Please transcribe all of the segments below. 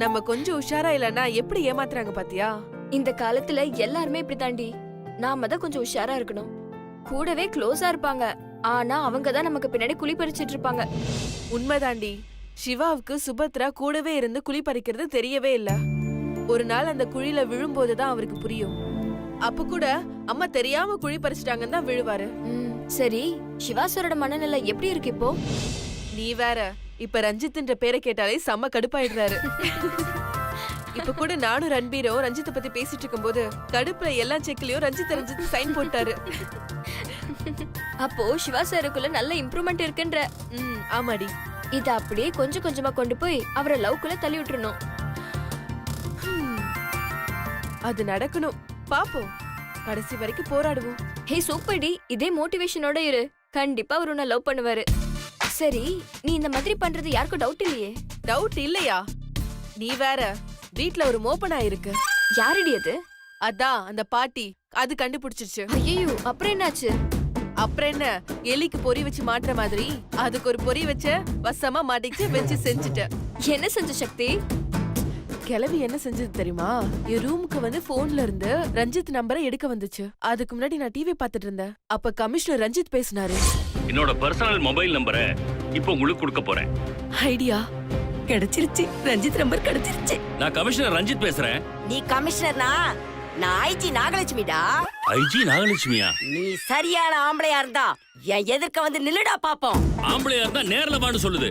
நம்ம கொஞ்சம் உஷாரா இல்லன்னா எப்படி ஏமாத்துறாங்க பாத்தியா? இந்த காலத்துல எல்லாருமே இப்படி தாண்டி. நாம தான் கொஞ்சம் உஷாரா இருக்கணும். கூடவே க்ளோஸா இருப்பாங்க, ஆனா அவங்க தான் நமக்கு பின்னாடி குழி பறிச்சிட்டு இருப்பாங்க. உண்மைதாண்டி. சிவாவுக்கு சுபத்ரா கூடவே இருந்து குழி பறிக்கிறது தெரியவே இல்ல. ஒரு நாள் அந்த குழியில விழும்போதுதான் அவருக்கு புரியும். அப்ப கூட அம்மா தெரியாம குழி பறிச்சிட்டாங்கன்னு தான் விழுவாரு. சரி, சிவா சாரோட மனநிலை எப்படி இருக்கு இப்போ? நீ வேற, இப்ப ரஞ்சித்ன்ற பேரை கேட்டாலே செம்ம கடுப்பாயிடுறாரு. இப்ப கூட நானும் ரன்பீரும் ரஞ்சித்தை பத்தி பேசிட்டு இருக்கும்போது கடுப்புல எல்லா செக்லயும் ரஞ்சித் சைன் போட்டாரு. அப்போ சிவா சாருக்குள்ள நல்ல இம்ப்ரூவ்மெண்ட் இருக்குன்ற. ஆமாடி. இத அப்படியே கொஞ்சம் கொஞ்சமா கொண்டு போய் அவரை லவ்க்குள்ள தள்ளி விட்டுறணும். அது நடக்கணும். பாப்போம், கடைசி வரைக்கும் போராடுவோம். ஹே சூப்பர்டி, இதே மோட்டிவேஷனோட இரு. கண்டிப்பா அவர் உன்னை லவ் பண்ணுவாரு. சரி, நீ இந்த மாதிரி பண்றது யாருக்கும் டவுட் இல்லையே? டவுட் இல்லையா? நீ வேற, வீட்ல ஒரு மோப்பனா இருக்கு. யாரடி அது? அதான் அந்த பாட்டி, அது கண்டுபிடிச்சிருச்சு. ஐயோ, அப்புறம் என்னாச்சு? அப்புறம் என்ன, எலிக்கு பொறி வச்சு மாட்டுற மாதிரி அதுக்கு ஒரு பொறி வச்ச, வசமா மாட்டிச்சு வச்சு செஞ்சுட்ட. என்ன செஞ்ச சக்தி? கிளவி என்ன செஞ்சது தெரியுமா? என் ரூமுக்கு வந்து போன்ல இருந்து ரஞ்சித் நம்பரை எடுக்க வந்துச்சு. அதுக்கு முன்னாடி நான் டிவி பார்த்துட்டு இருந்தேன். அப்ப கமிஷனர் ரஞ்சித் பேசினாரு. என்னோட பர்சனல் மொபைல் நம்பரை இப்போ உங்களுக்கு கொடுக்க போறேன். ஐடியா கிடைச்சிருச்சு. ரஞ்சித் நம்பர் கிடைச்சிருச்சு. நான் கமிஷனர் ரஞ்சித் பேசுறேன். நீ கமிஷனர்னா நான் ஐஜி நாகலட்சுமிடா. ஐஜி நாகலட்சுமியா? நீ சரியான ஆம்பளையா இருந்தா என் எதிர்க்க வந்து நில்லுடா பாப்போம். ஆம்பளையா இருந்தா நேர்ல வான்னு சொல்லுது.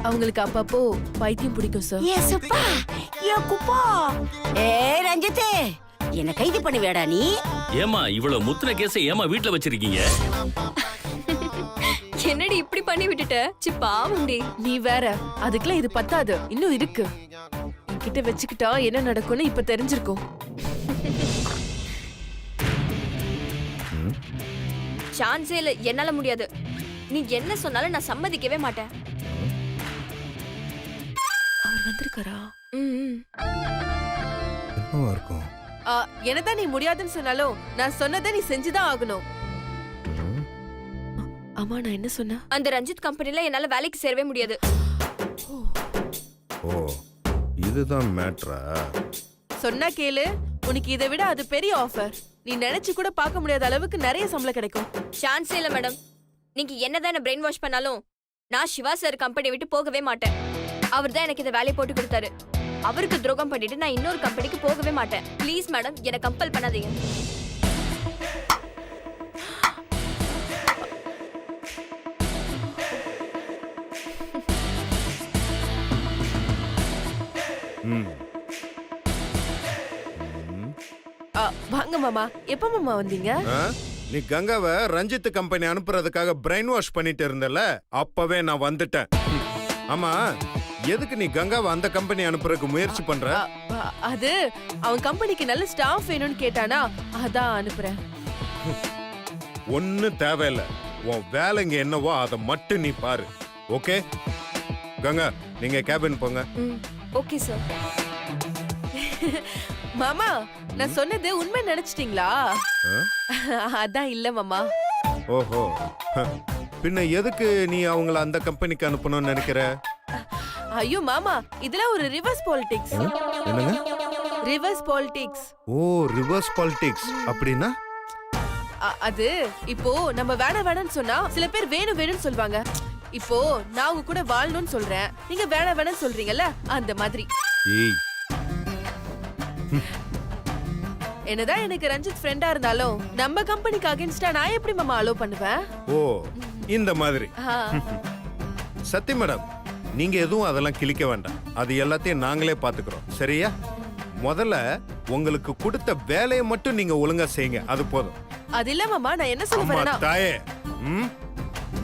அவங்களுக்கு அப்பப்போ பைத்தியம் பிடிக்கும் சார். ஏ சுப்பா, ஏ குப்பா. ஏ ரஞ்சித், என்ன கைது பண்ணுவேடா நீ? ஏமா இவ்வளவு முத்தின கேஸை ஏமா வீட்ல வச்சிருக்கீங்க? என்னடி இப்படி பண்ணி விட்டுட்ட? பாவம்டி. நீ வேற, அதுக்கெல்லாம் இது பத்தாது, இன்னும் இருக்கு. என்கிட்ட வச்சுக்கிட்டா என்ன நடக்கும்னு இப்ப தெரிஞ்சிருக்கும். சான்ஸே இல்ல, என்னால முடியாது. நீ என்ன சொன்னாலும் நான் சம்மதிக்கவே மாட்டேன். அவர் வந்திருக்காரா? என்னவா இருக்கும்? என்னதான் நீ முடியாதுன்னு சொன்னாலும் நான் சொன்னதை நீ செஞ்சுதான் ஆகணும். அம்மா, நான் என்ன சொன்ன? அந்த ரஞ்சித் கம்பெனில என்னால வேலைக்கு சேரவே முடியாது. ஓ, இதுதான் மேட்ரா? சொன்னா கேளு, உனக்கு இதை விட அது பெரிய ஆஃபர். நீ நினைச்சு கூட பார்க்க முடியாத அளவுக்கு நிறைய சம்பளம் கிடைக்கும். சான்ஸே இல்ல மேடம். நீங்க என்னதான் பிரெயின் வாஷ் பண்ணாலும் நான் சிவா சார் கம்பெனி விட்டு போகவே மாட்டேன். அவர் தான் எனக்கு இந்த வேலையை போட்டு கொடுத்தாரு. அவருக்கு துரோகம் பண்ணிட்டு நான் இன்னொரு கம்பெனிக்கு போகவே மாட்டேன். ப்ளீஸ் மேடம், என்னை கம்பல் பண்ணாதீங்க. வாங்க மாமா. எப்ப மாமா வந்தீங்க? நீ கங்காவை ரஞ்சித் கம்பெனி அனுப்புறதுக்காக பிரெயின் வாஷ் பண்ணிட்டு இருந்தல, அப்பவே நான் வந்துட்டேன். ஆமா, எதுக்கு நீ கங்காவை அந்த கம்பெனி அனுப்புறதுக்கு முயற்சி பண்ற? அது அவன் கம்பெனிக்கு நல்ல ஸ்டாஃப் வேணும்னு கேட்டானா, அதான் அனுப்புறேன். ஒண்ணு தேவையில்ல, உன் வேலைங்க என்னவோ அதை மட்டும் நீ பாரு. ஓகே கங்கா, நீங்க கேபின் போங்க. Okay sir. மாமா, நான் சொன்னது உண்மை நினைச்சிட்டீங்களா? அதான் இல்ல மாமா. ஓஹோ, பின்ன எதுக்கு நீ அவங்கள அந்த கம்பெனிக்கு அனுப்பணும்னு நினைக்கிற? ஐயோ மாமா, இதெல்லாம் ஒரு ரிவர்ஸ் பாலிடிக்ஸ். என்னங்க? Reverse politics. ஓ, ரிவர்ஸ் பாலிடிக்ஸ் அப்படின்னா? அது இப்போ நம்ம வேணாம்னு சொன்னா சில பேர் வேணும் வேணும்னு சொல்வாங்க. இப்போ நான் உங்க கூட வாழணும்னு சொல்றேன், நீங்க வேணாம்னு சொல்றீங்கல்ல, அந்த மாதிரி. ஏய், என்னதான் எனக்கு ரஞ்சித் ஃப்ரெண்டா இருந்தாலும் நம்ம கம்பெனிக்கு அகைன்ஸ்டா நான் எப்படி மாமா அலோ பண்ணுவேன்? ஓ, இந்த மாதிரி. சத்தி மேடம், நீங்க எதுவும் அதெல்லாம் கிழிக்க வேண்டாம். அது எல்லாத்தையும் நாங்களே பாத்துக்கிறோம், சரியா? முதல்ல உங்களுக்கு கொடுத்த வேலையை மட்டும் நீங்க ஒழுங்கா செய்யுங்க, அது போதும். அது இல்ல மாமா, நான் என்ன சொல்ல வரேன்னா, தாயே, ம்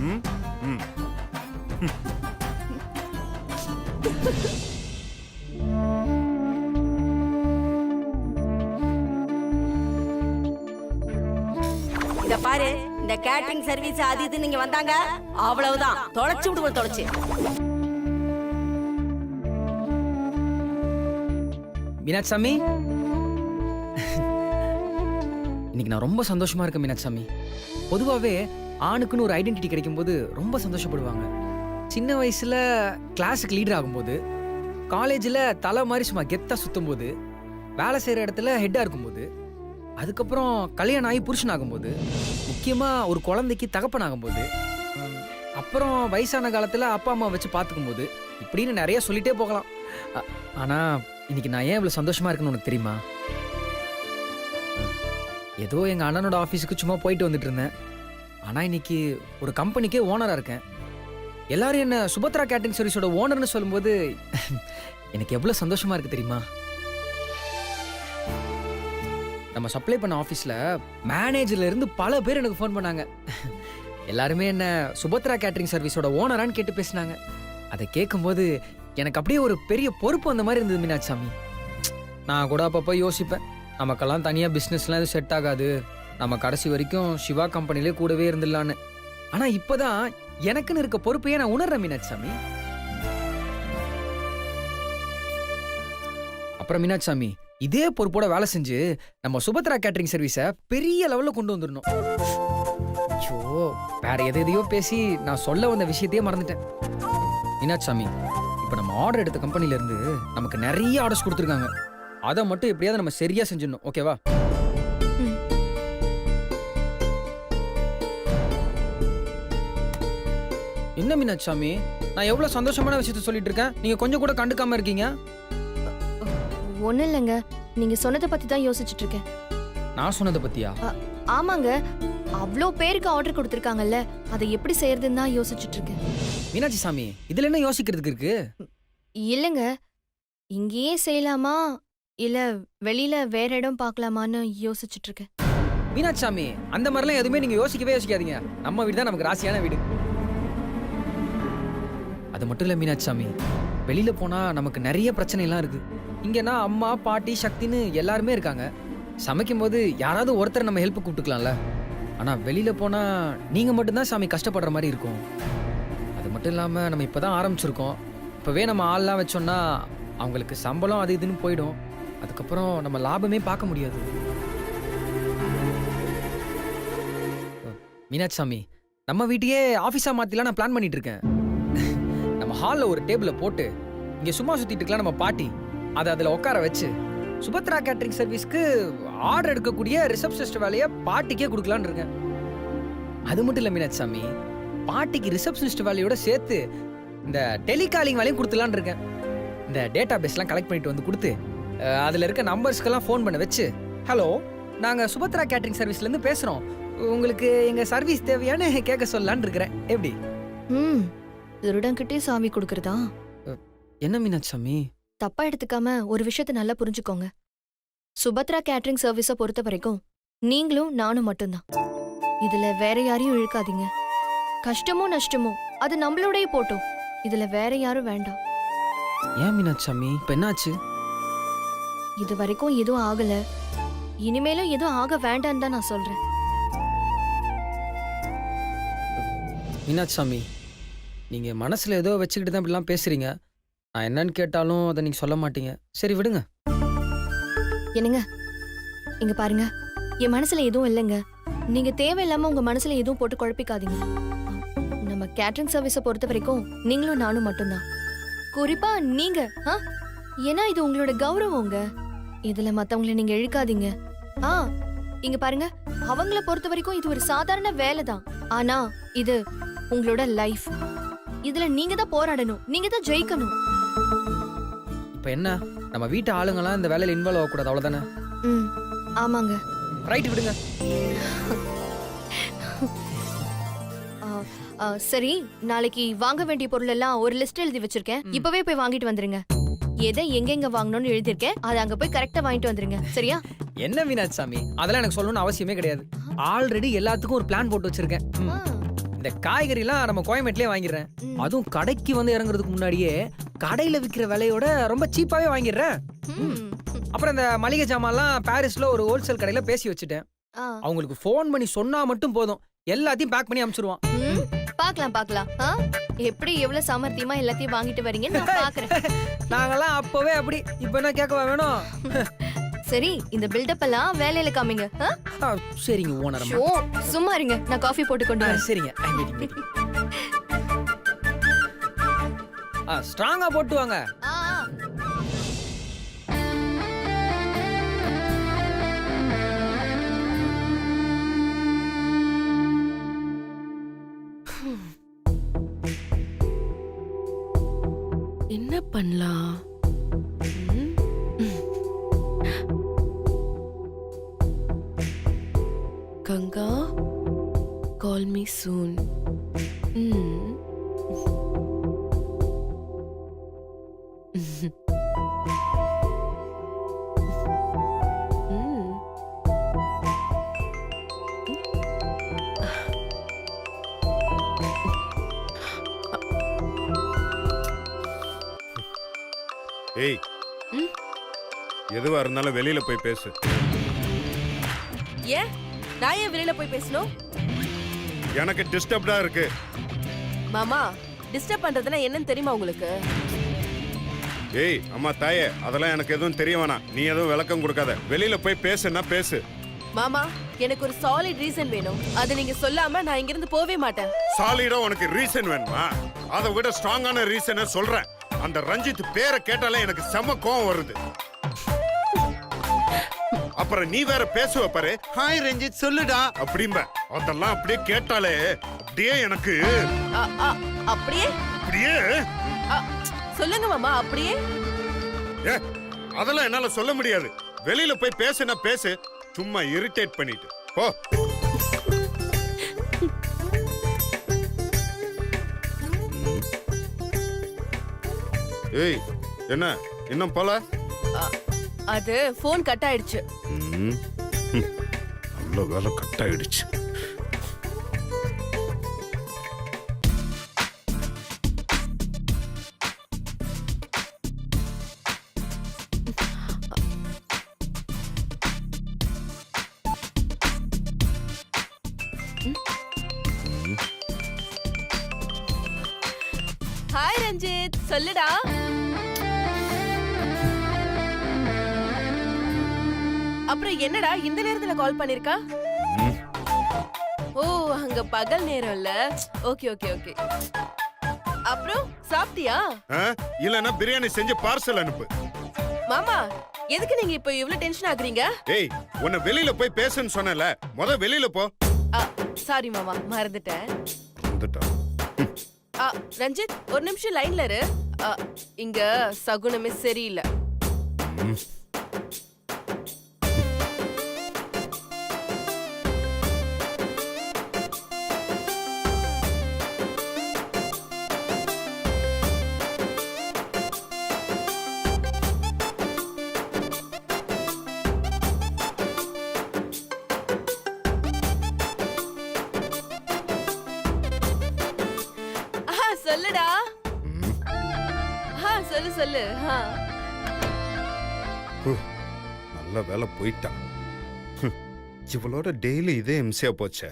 ம் ம் இத பாரு, இந்த கேட்டரிங் சர்வீஸ் அது இது நீங்க வந்தாங்க, அவ்வளவுதான், தொலைச்சு விடுவோம். தொலைச்சு. மீனாட்சாமி, இன்னைக்கு நான் ரொம்ப சந்தோஷமா இருக்கேன் மீனாட்சாமி. பொதுவாகவே ஆணுக்குன்னு ஒரு ஐடென்டிட்டி கிடைக்கும்போது ரொம்ப சந்தோஷப்படுவாங்க. சின்ன வயசுல கிளாஸுக்கு லீடர் ஆகும்போது, காலேஜில் தலை மாதிரி சும்மா கெத்தா சுத்தும் போது, வேலை செய்கிற இடத்துல ஹெட்டாக இருக்கும்போது, அதுக்கப்புறம் கல்யாணம் ஆகி புருஷன் ஆகும்போது, முக்கியமாக ஒரு குழந்தைக்கு தகப்பன் ஆகும்போது, அப்புறம் வயசான காலத்தில் அப்பா அம்மா வச்சு பார்த்துக்கும் போது, இப்படின்னு நிறைய சொல்லிட்டே போகலாம். ஆனால் இன்னைக்கு நான் ஏன் இவ்வளோ சந்தோஷமா இருக்குன்னு உனக்கு தெரியுமா? ஏதோ எங்கள் அண்ணனோட ஆஃபீஸுக்கு சும்மா போயிட்டு வந்துட்டு இருந்தேன். ஆனால் இன்னைக்கு ஒரு கம்பெனிக்கே ஓனராக இருக்கேன். எல்லாரும் என்ன சுபத்ரா கேட்டரிங் சர்வீஸோட ஓனர்னு சொல்லும்போது எனக்கு எவ்வளோ சந்தோஷமா இருக்கு தெரியுமா? நம்ம சப்ளை பண்ண ஆஃபீஸில் மேனேஜர்ல இருந்து பல பேர் எனக்கு ஃபோன் பண்ணாங்க. எல்லாருமே என்ன சுபத்ரா கேட்டரிங் சர்வீஸோட ஓனரான்னு கேட்டு பேசினாங்க. அதை கேட்கும்போது எனக்கு அப்படியே ஒரு பெரிய பொறுப்பு வந்த மாதிரி இருந்தது மீனாட்சாமி. நான் கூட அப்பப்போ யோசிப்பேன், நமக்கெல்லாம் தனியாக பிஸ்னஸ்லாம் எதுவும் செட் ஆகாது, நம்ம கடைசி வரைக்கும் சிவா கம்பெனிலே கூடவே இருந்துடலான்னு. ஆனால் இப்போதான் எனக்குன்னு இருக்க பொறுப்பையே நான் உணர்றேன் மீனாட்சாமி. அப்புறம் மீனாட்சாமி, இதே பொறுப்போட வேலை செஞ்சு நம்ம சுபத்ரா கேட்டரிங் சர்வீஸை பெரிய லெவலில் கொண்டு வந்துடணும். ஐயோ, வேற எதையோ பேசி நான் சொல்ல வந்த விஷயத்தையே மறந்துட்டேன். மீனாட்சாமி, இப்போ நம்ம ஆர்டர் எடுத்த கம்பெனில இருந்து நமக்கு நிறைய ஆர்டர்ஸ் கொடுத்துருக்காங்க. அதை மட்டும் எப்படியாவது நம்ம சரியா செஞ்சிடணும். ஓகேவா? என்ன மீனாட்சாமி, நான் எவ்வளவு சந்தோஷமான விஷயத்த சொல்லிட்டு இருக்கேன், நீங்க கொஞ்சம் கூட கண்டுக்காம இருக்கீங்க. ஒன்றும் இல்லைங்க, நீங்க சொன்னதை பத்தி தான் யோசிச்சுட்டு இருக்கேன். நான் சொன்னதை பத்தியா? ஆமாங்க, அவ்வளோ பேருக்கு ஆர்டர் கொடுத்துருக்காங்கல்ல, அதை எப்படி செய்யறதுன்னு தான் யோசிச்சுட்டு இருக்கேன். மீனாட்சி சாமி, இதுல என்ன யோசிக்கிறதுக்கு இருக்கு? இல்லைங்க, இங்கேயே செய்யலாமா இல்ல வெளியில வேற இடம் பார்க்கலாமான்னு யோசிச்சுட்டு இருக்கேன். மீனாட்சி சாமி, அந்த மாதிரிலாம் எதுவுமே நீங்க யோசிக்கவே யோசிக்காதீங்க. நம்ம வீடு தான் நமக்கு ராசியான வீடு. அது மட்டும் இல்ல மீனாட்சி சாமி, வெளியில போனா நமக்கு நிறைய பிரச்சனை எல்லாம் இருக்கு. இங்கன்னா அம்மா பாட்டி சக்தின்னு எல்லாருமே இருக்காங்க. சமைக்கும் போது யாராவது ஒருத்தர் நம்ம ஹெல்ப் கூப்பிட்டுக்கலாம்ல. ஆனா வெளியில போனா நீங்க மட்டும்தான் சாமி கஷ்டப்படுற மாதிரி இருக்கும். அது மட்டும் இல்லாம நம்ம இப்பதான் ஆரம்பிச்சிருக்கோம். இப்பவே நம்ம ஆள்லாம் வச்சோம்னா அவங்களுக்கு சம்பளம் அது இதுன்னு போயிடும். அதுக்கப்புறம் நம்ம லாபமே பார்க்க முடியாது. மீனாட்சி சாமி, நம்ம வீட்டையே ஆஃபீஸா மாத்திலாம் நான் பிளான் பண்ணிட்டு இருக்கேன். நம்ம ஹாலில் ஒரு டேபிளை போட்டு இங்கே சும்மா சுத்திட்டு இருக்கலாம் நம்ம பாட்டி, அதை அதில் உட்கார வச்சு சுபத்ரா கேட்டரிங் சர்வீஸ்க்கு ஆர்டர் எடுக்கக்கூடிய ரிசப்ஷனிஸ்ட் வேலையை பாட்டிக்கே கொடுக்கலான்னு இருக்கேன். அது மட்டும் இல்லை மீனாட்சி சாமி, பாட்டிக்கு ரிசப்ஷனிஸ்ட் வேலையோட சேர்த்து இந்த டெலிகாலிங் வேலையும் கொடுத்துலான்னு இருக்கேன். இந்த டேட்டா பேஸ்லாம் கலெக்ட் பண்ணிட்டு வந்து கொடுத்து அதில் இருக்க நம்பர்ஸ்க்கெல்லாம் ஃபோன் பண்ண வச்சு, ஹலோ, நாங்கள் சுபத்ரா கேட்டரிங் சர்வீஸ்லேருந்து பேசுகிறோம், உங்களுக்கு எங்கள் சர்வீஸ் தேவையானு கேட்க சொல்லலான்னு இருக்கிறேன். எப்படி? திருடங்கிட்டே சாவி கொடுக்கறதா? என்ன மீனாட்சி சாமி? தப்பா எடுத்துக்காம ஒரு விஷயத்த நல்லா புரிஞ்சுக்கோங்க. சுபத்ரா கேட்டரிங் சர்வீஸை பொறுத்த வரைக்கும் நீங்களும் நானும் மட்டும்தான். இதுல வேற யாரையும் இழுக்காதீங்க. கஷ்டமோ நஷ்டமோ அது நம்மளோடய போட்டோம். இதுல வேற யாரும் வேண்டாம். ஏன் மீனாட்சி சாமி, இப்ப என்னாச்சு? இது வரைக்கும் எதுவும் ஆகல, இனிமேலும் எதுவும் ஆக வேண்டான்னு தான் நான் சொல்றேன். மீனாட்சி சாமி, நீங்க மனசுல ஏதோ வச்சுக்கிட்டு தான் இப்படிலாம் பேசுறீங்க. நான் என்னன்னு கேட்டாலும் அதை நீங்க சொல்ல மாட்டீங்க. சரி விடுங்க. என்னங்க, இங்க பாருங்க, என் மனசுல எதுவும் இல்லைங்க. நீங்க தேவையில்லாம உங்க மனசுல எதுவும் போட்டு குழப்பிக்காதீங்க. நம்ம கேட்டரிங் சர்வீஸை பொறுத்த வரைக்கும் நீங்களும் நானும் மட்டும்தான். குறிப்பா நீங்க, ஏன்னா இது உங்களோட கௌரவங்க. இதுல மத்தவங்களை நீங்க இழுக்காதீங்க. இங்க பாருங்க, அவங்கள பொறுத்த வரைக்கும் இது ஒரு சாதாரண வேலை தான். ஆனா இது உங்களோட லைஃப். இதுல நீங்க தான் போராடணும், நீங்க தான் ஜெயிக்கணும். இப்ப என்ன, நம்ம வீட்டு ஆளுங்கலாம் இந்த வேலையில இன்வால்வ் ஆகக்கூடாது, அவ்வளவுதானே? ஆமாங்க. ரைட், விடுங்க. சரி, நாளைக்கு வாங்க வேண்டிய பொருள் எல்லாம் ஒரு லிஸ்ட் எழுதி வச்சிருக்கேன். இப்பவே போய் வாங்கிட்டு வந்துருங்க. எதை எங்கெங்க வாங்கணும்னு எழுதிருக்கேன், அதை அங்க போய் கரெக்டா வாங்கிட்டு வந்துருங்க. சரியா? என்ன மீனாட்சி சாமி, அதெல்லாம் எனக்கு சொல்லணும்னு அவசியமே கிடையாது. ஆல்ரெடி எல்லாத்துக்கும் ஒரு பிளான் போட்டு வச்சிருக்கேன். இந்த காய்கறி எல்லாம் நம்ம கோயம்பேட்லயே வாங்கிடுறேன். அதுவும் கடைக்கு வந்து இறங்குறதுக்கு முன்னாடியே கடையில விற்கிற விலையோட ரொம்ப சீப்பாவே வாங்கிடுறேன். அப்புறம் இந்த மளிகை ஜாமான்லாம் பாரிஸ்ல ஒரு ஹோல்சேல் கடையில பேசி வச்சுட்டேன். அவங்களுக்கு போன் பண்ணி சொன்னா மட்டும் போதும், எல்லாத்தையும் பேக் பண்ணி அனுப்பிச்சிருவான். பாக்கலாம் எப்படி எவ்வளவு சாமர்த்தியமா எல்லாத்தையும் வாங்கிட்டு வரீங்கன்னு நான் பாக்குறேன். நாங்கெல்லாம் அப்பவே அப்படி, இப்ப என்ன கேட்கவா வேணும்? சரி இந்த பில்டப் எல்லாம் வேலையில காமிங்க ஆ? சரிங்க ஓனர் ஷோ சும்மா இருங்க நான் காஃபி போட்டு கொண்டு வரேன் சரிங்க ஸ்ட்ராங்கா போட்டு வாங்க. ஆ, ஆ. என்ன பண்ணலாம்? ம்? கங்கா கால் மீ சூன். ஏய் ம்? எதுவா இருந்தாலும் வெளியில போய் பேசு. ஏன் நான் ஏன் வெளியில போய் பேசணும்? எனக்கு டிஸ்டர்ப்டா இருக்கு. மாமா டிஸ்டர்ப் பண்றதுன்னா என்னன்னு தெரியுமா உங்களுக்கு? ஏய் அம்மா தாயே, அதெல்லாம் எனக்கு எதுவும் தெரிய வேணாம். நீ எதுவும் விளக்கம் கொடுக்காத. வெளியில போய் பேசுன்னா பேசு. மாமா எனக்கு ஒரு சாலிட் ரீசன் வேணும். அது நீங்க சொல்லாம நான் இங்க இருந்து போவே மாட்டேன். சாலிடா உனக்கு ரீசன் வேணுமா? அதை விட ஸ்ட்ராங்கான ரீசனை சொல்றேன். அந்த ரஞ்சித் பேரை கேட்டாலே எனக்கு செம கோவம் வருது. அப்புறம் நீ வேற பேசுவ பாரு, ஹாய் ரஞ்சித் சொல்லுடா அப்படிம்ப. அதெல்லாம் அப்படியே கேட்டாலே அப்படியே எனக்கு அப்படியே அப்படியே அ, சொல்லுங்க மாமா அப்படியே. ஏ, அதெல்லாம் என்னால சொல்ல முடியாது. வெளியில போய் பேசுனா பேசு, சும்மா இரிட்டேட் பண்ணிட்டு போ. ஏய் என்ன இன்னும் போல? அது போன் கட் ஆயிடுச்சு. நல்ல வேலை கட் ஆயிடுச்சு. ஹாய் ரஞ்சித் சொல்லுடா. அப்புறம் என்னடா இந்த நேரத்துல கால் பண்ணிருக்கா? ஓ அங்க பகல் நேரம் இல்ல. Okay okay okay. அப்புறம் சாப்பிட்டியா? இல்லனா பிரியாணி செஞ்சு பார்சல் அனுப்பு. மாமா எதுக்கு நீங்க இப்ப இவ்ளோ டென்ஷன் ஆகுறீங்க? ஏய் உன்னை வெளியில போய் பேசுன்னு சொன்னல, முத வெளியில போ. சாரி மாமா மறந்துட்டேன். வந்துட்டா. ரஞ்சித் ஒரு நிமிஷம் லைன்ல இரு. இங்க சகுனமே சரியில்லை. சொல்லுடா. சொல்லு சொல்லு. நல்ல வேலை போயிட்டான். இவளோட டெய்லி இதே எம்சியா போச்சே.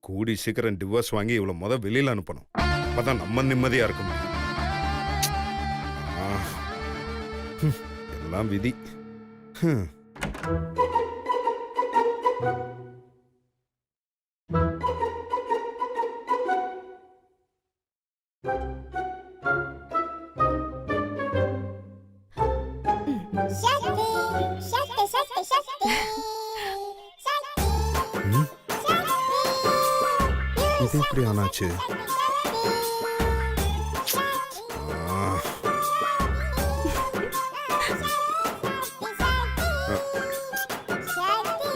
கூடி சீக்கிரம் டிவோர்ஸ் வாங்கி இவளை முத வெளியில அனுப்பணும். அப்பதான் நம்ம நிம்மதியா இருக்க முடியும். எல்லாம் விதி. இது எப்படி ஆனாச்சு?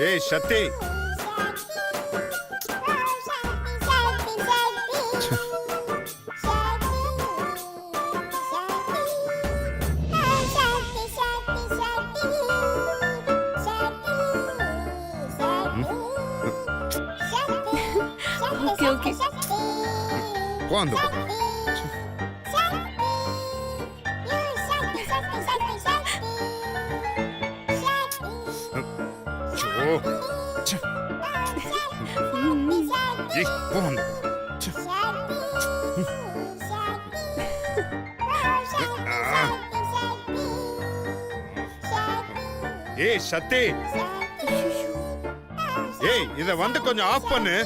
ஏய் சக்தி, ஓகே ஓகே போ அந்த பக்கம். ஏய் போ அந்த பக்கம். ஏய் சத்தி, ஏய் இத வந்து கொஞ்சம் ஆஃப் பண்ணு.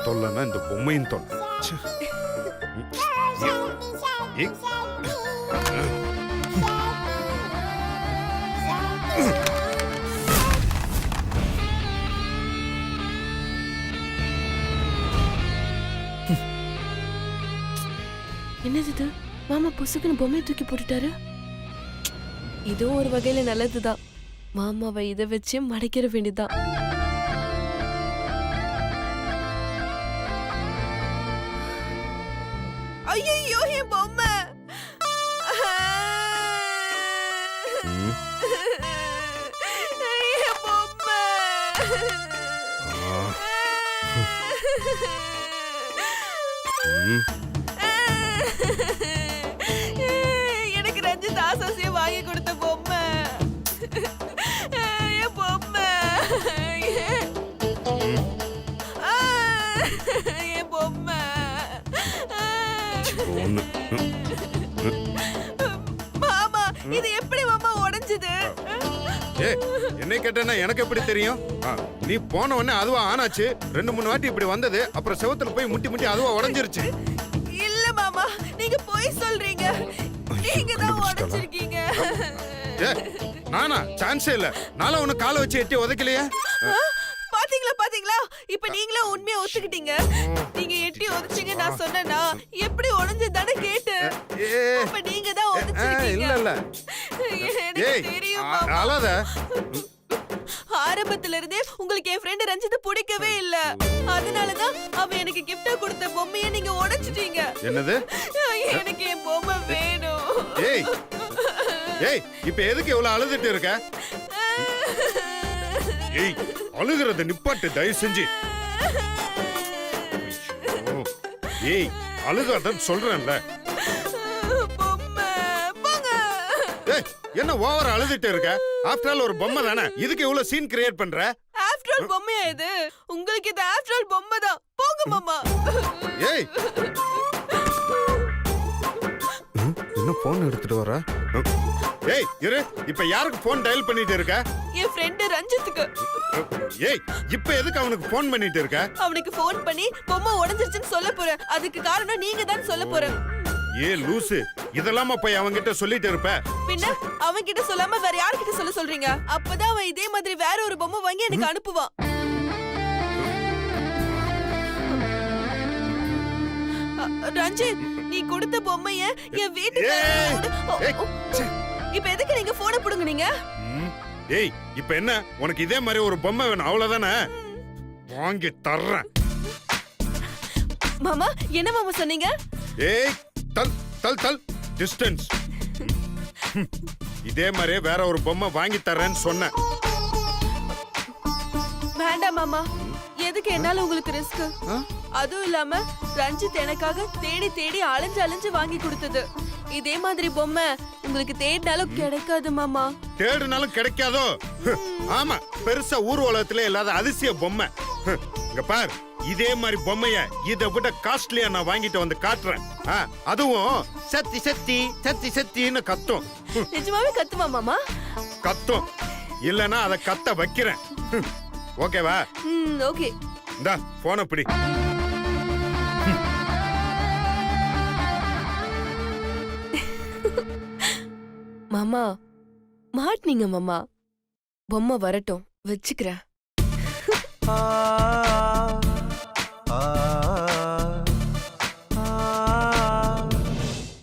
தொல்லனா இந்த பொம்மையும் தொல்லை. ஏய். என்னது இது? மாமா பொசுக்குன்னு பொம்மையை தூக்கி போட்டுட்டாரு. இதுவும் ஒரு வகையில நல்லதுதான். மாமாவை இதை வச்சு மடக்கிற வேண்டியதுதான். ஐயோ என் பொம்மை. என் பொம்மை. எனக்கு ரஞ்சித் ஆசாசியா வாங்கி கொடுத்த பொம்மை. என் பொம்மை. என் பொம்மை. மாமா இது எப்படி மாமா உடைஞ்சது? ஏய் என்னை கேட்டேன்னா எனக்கு எப்படி தெரியும்? நீ போன உடனே அதுவா ஆனாச்சு. 2-3 வாட்டி இப்படி வந்தது. அப்புறம் செவத்துல போய் முட்டி முட்டி அதுவா உடைஞ்சிருச்சு. இல்ல மாமா நீங்க போய் சொல்றீங்க. நீங்க தான் உடைச்சிருக்கீங்க. நானா? சான்ஸே இல்ல. நாள ஒண்ணு காலை வச்சு எட்டி உதைக்கலையே. பாத்தீங்களா பாத்தீங்களா? இப்ப நீங்களே உண்மையை ஒத்துக்கிட்டீங்க. நீங்க எட்டி உடைச்சீங்க நான் சொன்னேனா? எப்படி உடைஞ்சதானே கேட்டேன். அப்ப நீங்க தான் உடைச்சிருக்கீங்க. இல்ல இல்ல. எனக்கு தெரியும் மாமா. அழாத. ஆரம்பத்துல இருந்தே உங்களுக்கு என் ஃப்ரெண்ட் ரஞ்சித் பிடிக்கவே இல்ல. அதனாலதான் அவன் எனக்கு கிஃப்டா கொடுத்த பொம்மையை நீங்க உடைச்சிட்டீங்க. என்னது? எனக்கு என் பொம்மை வேணும். ஏய் ஏய் இப்ப எதுக்கு இவ்வளவு அழுதுட்டு இருக்க? ஏய் அழுகிறத நிப்பாட்டு தயவு செஞ்சு. ஏய் அழுகாதன்னு சொல்றேன்ல. பொம்மை போங்க. ஏய் என்ன ஓவர் அழுதுட்டு இருக்க? ஆஃப்டர் ஆல் ஒரு பொம்மை தானே. இதுக்கு இவ்வளவு சீன் கிரியேட் பண்ற? ஆஃப்டர் ஆல் பொம்மையா இது? உங்களுக்கு இது ஆஃப்டர் ஆல் பொம்மை தான். போங்க மாமா. ஏய் என்ன போன் எடுத்துட்டு வர? ஏய் இரு. இப்ப யாருக்கு போன் டயல் பண்ணிட்டு இருக்க? என் ஃப்ரெண்ட் ரஞ்சித்துக்கு. ஏய் இப்ப எதுக்கு அவனுக்கு போன் பண்ணிட்டு இருக்க? அவனுக்கு போன் பண்ணி பொம்மை உடைஞ்சிருச்சுன்னு சொல்ல போறேன். அதுக்கு காரணம் நீங்க தான் சொல்ல போறேன். ஏ லூசு, இதெல்லாமா போய் அவன்கிட்ட சொல்லிட்டு இருப்ப? பின்ன அவன் கிட்ட சொல்லாம வேற யார்கிட்ட சொல்றீங்க? அப்பதான் அவன் இதே மாதிரி வேற ஒரு பொம்மை வாங்கி எனக்கு அனுப்புவான். ரஞ்சித் நீ கொடுத்த பொம்மைய என் வீட்டுக்கு. இப்ப எதுக்கு நீங்க போனை புடுங்குனீங்க? ஏய் இப்ப என்ன உனக்கு இதே மாதிரி ஒரு பொம்மை வேணும் அவ்வளவுதானே? வாங்கி தர்றேன். மாமா என்ன மாமா சொன்னீங்க? ஏய் தல் தல் தல் டிஸ்டன்ஸ். இதே மாதிரி வேற ஒரு பொம்மை வாங்கி தர்றேன்னு சொன்னேன். வேண்டாம் மாமா. எதுக்கு என்னால உங்களுக்கு ரிஸ்க்? அதுவும் இல்லாம ரஞ்சித் எனக்காக தேடி தேடி அலைஞ்சு வாங்கி கொடுத்தது. இதே மாதிரி பொம்மை உங்களுக்கு தேடினாலும் கிடைக்காது மாமா. தேடினாலும் கிடைக்காதோ? ஆமா பெருசா ஊர் உலகத்துல இல்லாத அதிசய பொம்மை. இங்க பார் இதே மாதிரி பொம்மைய இதை விட காஸ்ட்லியா நான் வாங்கிட்டு வந்து காட்டுறேன். அதுவும் சத்தி சத்தி சத்தி சத்தின்னு கத்தும். நிஜமாவே கத்துமா மாமா? கத்தும். இல்லனா அதை கத்த வைக்கிறேன். ஓகேவா? ஓகே. இந்தா போன பிடி. மாமா மாட்னீங்க மாமா. பொம்மை வரட்டும் வச்சுக்கிறேன்.